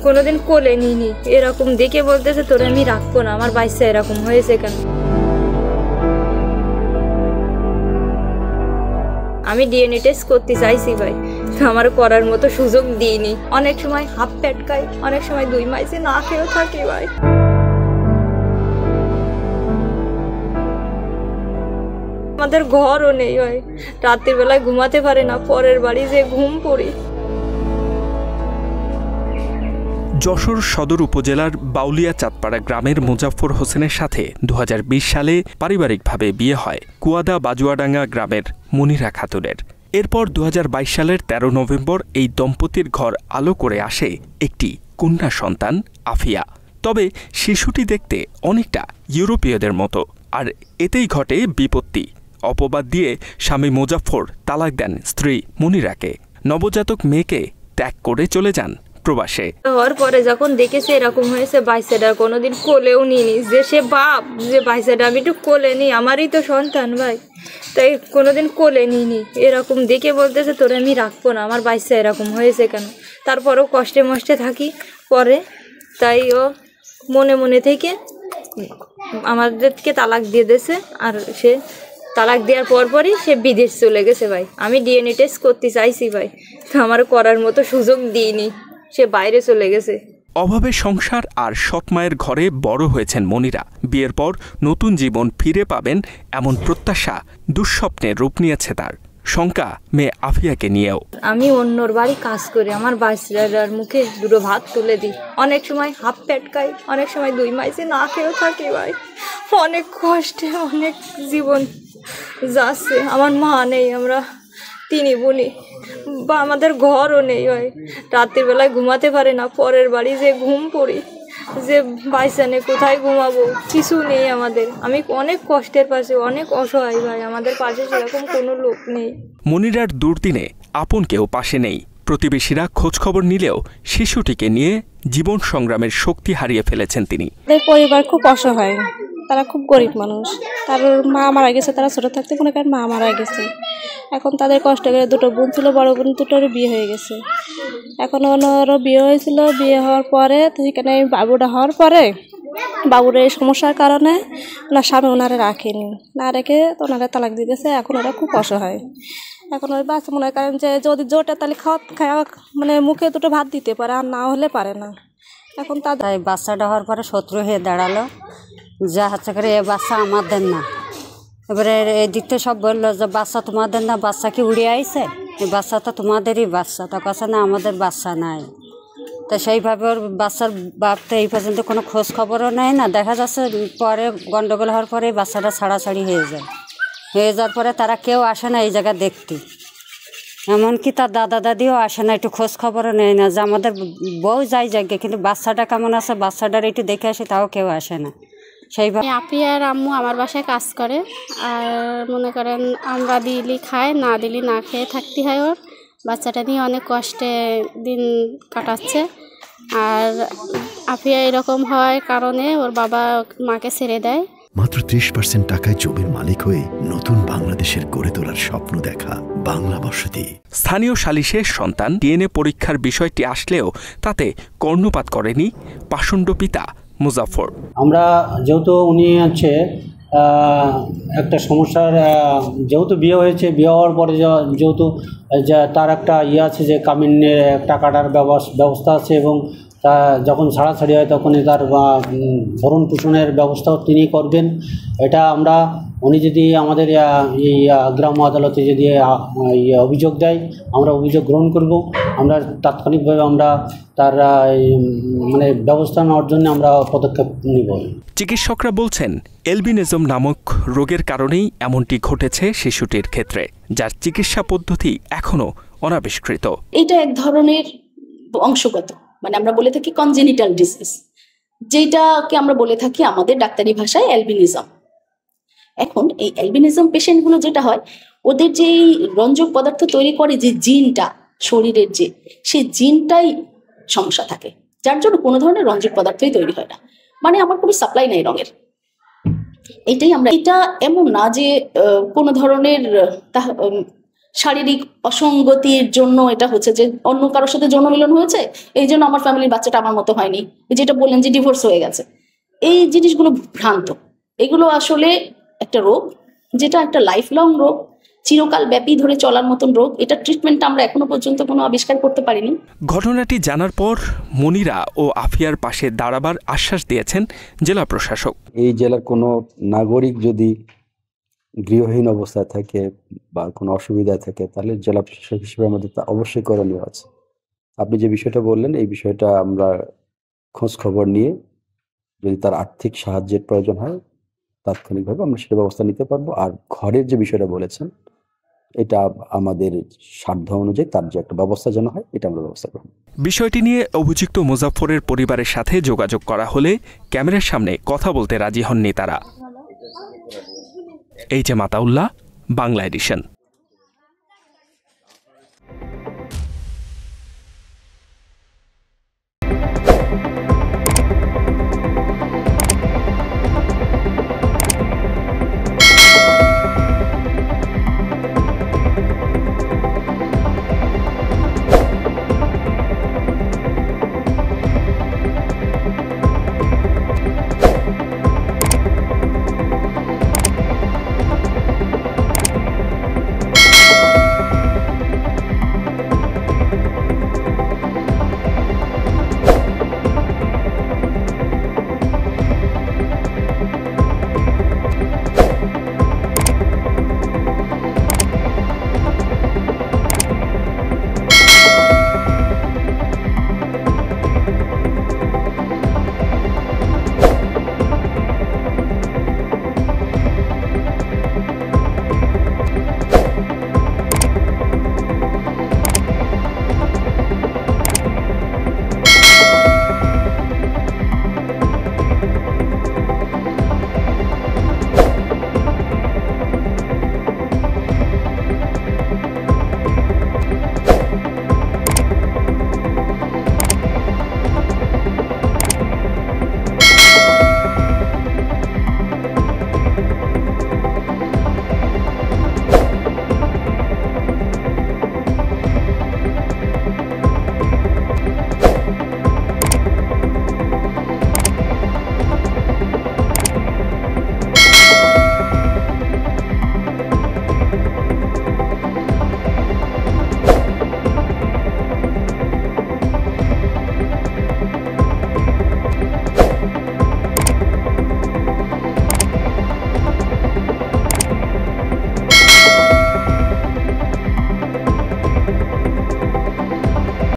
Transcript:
কোনোদিন কোলে নিইনি, এরকম দেখে বলতেছে তোরে আমি রাখবো না, আমার বাচ্চা এরকম হয়েছে কেন। আমি ডিএনএ টেস্ট করতে চাইছি ভাই, আমার করার মতো সুযোগ দিইনি। অনেক সময় হাফ পেট খাই, অনেক সময় 2 মাসে না খেয়েও থাকি ভাই। আমাদের ঘরও নেই ভাই, রাতের বেলায় ঘুমাতে পারে না, পরের বাড়ি যে ঘুম পড়ি। যশোর সদর উপজেলার বাউলিয়া চাঁদপাড়া গ্রামের মোজাফফর হোসেনের সাথে 2020 সালে পারিবারিকভাবে বিয়ে হয় কুয়াদা বাজুয়াডাঙ্গা গ্রামের মনিরা খাতুনের। এরপর 2022 সালের 13 নভেম্বর এই দম্পতির ঘর আলো করে আসে একটি কন্যা সন্তান আফিয়া। তবে শিশুটি দেখতে অনেকটা ইউরোপীয়দের মতো, আর এতেই ঘটে বিপত্তি। অপবাদ দিয়ে স্বামী মোজাফফর তালাক দেন স্ত্রী মনিরাকে। নবজাতক মেয়েকে ত্যাগ করে চলে যান প্রবাসে। হওয়ার পরে যখন দেখেছে এরকম হয়েছে, বাইসাটা কোনোদিন কোলেও নিইনি, যে সে বাপ যে বাইসাটা আমি একটু কোলে নিই, আমারই তো সন্তান ভাই, তাই কোনোদিন কোলে নিইনি। এরকম দেখে বলতেছে তোরে আমি রাখবো না, আমার বাচ্চা এরকম হয়েছে কেন। তারপরেও কষ্টে মষ্টে থাকি পরে, তাই ও মনে মনে থেকে আমাদেরকে তালাক দিয়ে দিয়েছে। আর সে তালাক দেওয়ার পরপরই সে বিদেশ চলে গেছে ভাই। আমি ডিএনএ টেস্ট করতে চাইছি ভাই, তো আমার করার মতো সুযোগ দিইনি, সে বাইরে চলে গেছে। অভাবে সংসার আর সৎ মায়ের ঘরে বড় হয়েছেন মনিরা। বিয়ের পর নতুন জীবন ফিরে পাবেন এমন প্রত্যাশা দুঃস্বপ্নের রূপ নিয়েছে তার। শঙ্কা মেয়ে আফিয়াকে নিয়েও। আমি অন্যর বাড়ি কাজ করি, আমার বাচ্চার মুখে 2 ভাত তুলে দিই। অনেক সময় হাফ পেট খাই, অনেক সময় 2 মাসে না খেয়েও থাকি ভাই। অনেক কষ্টে অনেক জীবন যাচ্ছে। আমার মা নেই, আমরা 3 বোনই, বা আমাদের ঘরও নেই ভাই, রাতের বেলায় ঘুমাতে পারে না, পরের বাড়ি যে ঘুম পড়ি, যে বাইসানে কোথায় ঘুমাবো, কিছু নেই আমাদের। আমি অনেক কষ্টের পাশে, অনেক অসহায় ভাই, আমাদের পাশে সেরকম কোনো লোক নেই। মনিরার দুর্দিনে আপন কেউ পাশে নেই। প্রতিবেশীরা খোঁজখবর নিলেও শিশুটিকে নিয়ে জীবন সংগ্রামের শক্তি হারিয়ে ফেলেছেন তিনি। পরিবার খুব অসহায়, তারা খুব গরিব মানুষ, তার মা মারা গেছে, তারা ছোটো থাকতে কোনো কারণ মা মারা গেছে। এখন তাদের কষ্ট করে 2 বোন ছিল, বড় বোন 2টোরও বিয়ে হয়ে গেছে। এখন ওনারও বিয়ে হয়েছিল, বিয়ে হওয়ার পরে সেখানে বাবুটা হওয়ার পরে বাবুর এই সমস্যার কারণে ওনার স্বামী ওনারা রাখেনি, না রেখে ওনারা তালাক দিয়ে গেছে। এখন ওরা খুব অসহায়। এখন ওই বাচ্চা মনে করেন যে যদি জোরটা তাহলে খাওয়া মানে মুখে 2টো ভাত দিতে পারে, আর না হলে পারে না। এখন তাই বাচ্চাটা হওয়ার পরে শত্রু হয়ে দাঁড়ালো, যা হচ্ছে করে এ বাচ্চা আমাদের না। এবারে এই দিক থেকে সব বললো যে বাচ্চা তোমাদের না, বাচ্চা কি উড়ে আইছে, এই বাচ্চা তো তোমাদেরই বাচ্চা। তা কাছে না আমাদের বাচ্চা নাই। তো সেইভাবে ওর বাচ্চার বাপ তো এই পর্যন্ত কোনো খোঁজ খবরও নেয় না। দেখা যাচ্ছে পরে গন্ডগোল হওয়ার পরে বাচ্চাটা ছাড়াছাড়ি হয়ে যায়। হয়ে যাওয়ার পরে তারা কেউ আসে না এই জায়গা দেখতে, এমনকি তার দাদা দাদিও আসে না, একটু খোঁজ খবরও নেয় না যে আমাদের বউ যাই জায়গায়, কিন্তু বাচ্চাটা কেমন আছে বাচ্চাটার একটু দেখে আসে, তাও কেউ আসে না। সেইভাবে আপি আর আম্মু আমার বাসায় কাজ করে, আর মনে করেন আমরা দিলি খায়, না দিলি না খেয়ে থাকতে হয়। ওর বাচ্চাটা নিয়ে অনেক কষ্টে দিন কাটাচ্ছে। আর আফিয়া এরকম হওয়ার কারণে ওর বাবা মাকে ছেড়ে দেয়। মাত্র 30% টাকায় জমির মালিক হয়ে নতুন বাংলাদেশের গড়ে তোলার স্বপ্ন দেখা বাংলা বসতি। স্থানীয় সালিশের সন্তান ডিএনএ পরীক্ষার বিষয়টি আসলেও তাতে কর্ণপাত করেনি পাষণ্ড পিতা মোজাফফর। আমরা যেহেতু উনি হচ্ছে একটা সমস্যার, যেহেতু বিয়ে হয়েছে, বিয়ে হওয়ার পরে যেহেতু তার একটা আছে যে কামিনের টাকাটার ব্যবস্থা আছে, এবং তা যখন ছাড়াছাড়ি হয় তখনই তার ভরণ পোষণের ব্যবস্থাও তিনি করবেন। এটা আমরা উনি যদি আমাদের এই গ্রাম্য আদালতে যদি অভিযোগ দেয়, আমরা অভিযোগ গ্রহণ করব। আমরা তাৎক্ষণিকভাবে আমরা তার মানে ব্যবস্থা নেওয়ার জন্য আমরা পদক্ষেপ নিব। চিকিৎসকরা বলছেন অ্যালবিনিজম নামক রোগের কারণেই এমনটি ঘটেছে শিশুটির ক্ষেত্রে, যার চিকিৎসা পদ্ধতি এখনও অনাবিষ্কৃত। এটা এক ধরনের বংশগত, মানে আমরা বলে থাকি কনজেনিটাল ডিজিজ, যেটাকে আমরা বলে থাকি আমাদের ডাক্তারি ভাষায় অ্যালবিনিজম। এখন এই অ্যালবিনিজম পেশেন্টগুলো যেটা হয়, ওদের যে রঞ্জক পদার্থ তৈরি করে যে জিনটা শরীরের, সেই জিনটাই সমস্যা থাকে, যার জন্য কোনো ধরনের রঞ্জক পদার্থই তৈরি হয় না। মানে আমার কোনো সাপ্লাই নাই রঙের। এটাই আমরা, এটা এমন না যে কোনো ধরনের শারীরিক অসঙ্গতির জন্য এটা হচ্ছে যে অন্য কারোর সাথে যৌন মিলন হয়েছে, এই জন্য আমার ফ্যামিলির বাচ্চাটা আমার মতো হয়নি, যেটা বললেন যে ডিভোর্স হয়ে গেছে, এই জিনিসগুলো ভ্রান্ত। এগুলো আসলে একটা রোগ, যেটা একটা লাইফ লং রোগ, চিরকাল ব্যাপী ধরে চলার মতন রোগ। এটা ট্রিটমেন্টটা আমরা এখনো পর্যন্ত কোনো আবিষ্কার করতে পারিনি। ঘটনাটি জানার পর মনিরা ও আফিয়ার পাশে দাঁড়াবার আশ্বাস দিয়েছেন জেলা প্রশাসক। এই জেলার কোনো নাগরিক যদি গৃহহীন অবস্থায় থাকে বা কোনো অসুবিধায় থাকে, তাহলে জেলা প্রশাসক হিসেবে আমাদের তা অবশ্যই করণীয় আছে। আপনি যে বিষয়টা বললেন, এই বিষয়টা আমরা খোঁজ খবর নিয়ে যদি তার আর্থিক সাহায্যের প্রয়োজন হয় তাৎক্ষণিকভাবে আমরা সেটা ব্যবস্থা নিতে পারবো। আর ঘরের যে বিষয়টা বলেছেন, এটা আমাদের সাধ্য অনুযায়ী তার যে একটা ব্যবস্থা যেন হয়, এটা আমরা ব্যবস্থা করব। বিষয়টি নিয়ে অভিযুক্ত মোজাফফরের পরিবারের সাথে যোগাযোগ করা হলে ক্যামেরার সামনে কথা বলতে রাজি হননি তারা। এই যে মাতাউল্লাহ, বাংলা এডিশন।